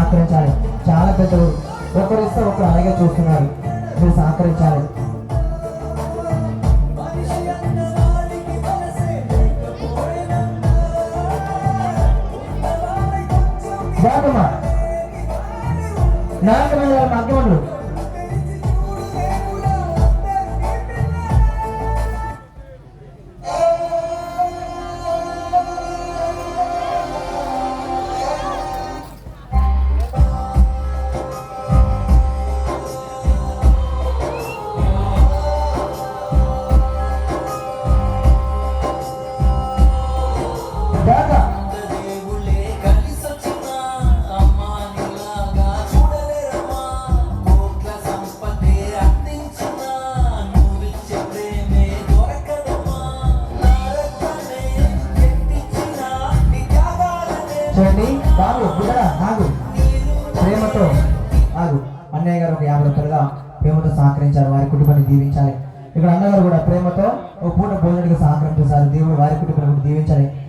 సహకరించాలి. చాలా పెద్దలు ఒకరు ఇస్తే ఒకరు అలాగే చూస్తున్నారు. మీరు సహకరించాలి. జాతమ్మ నాయకమైన మధ్యమండ్రులు చూడండి బాబు బిడ్డ ఆగు, ప్రేమతో ఆగు. అన్నయ్య గారు ఒక 50 రూపాయలుగా ప్రేమతో సహకరించారు, వారి కుటుంబాన్ని దీవించాలి. ఇక్కడ అన్నగారు కూడా ప్రేమతో ఒక పూట భోజనానికి సహకరించారు. దేవుడు వారి కుటుంబాన్ని దీవించాలి.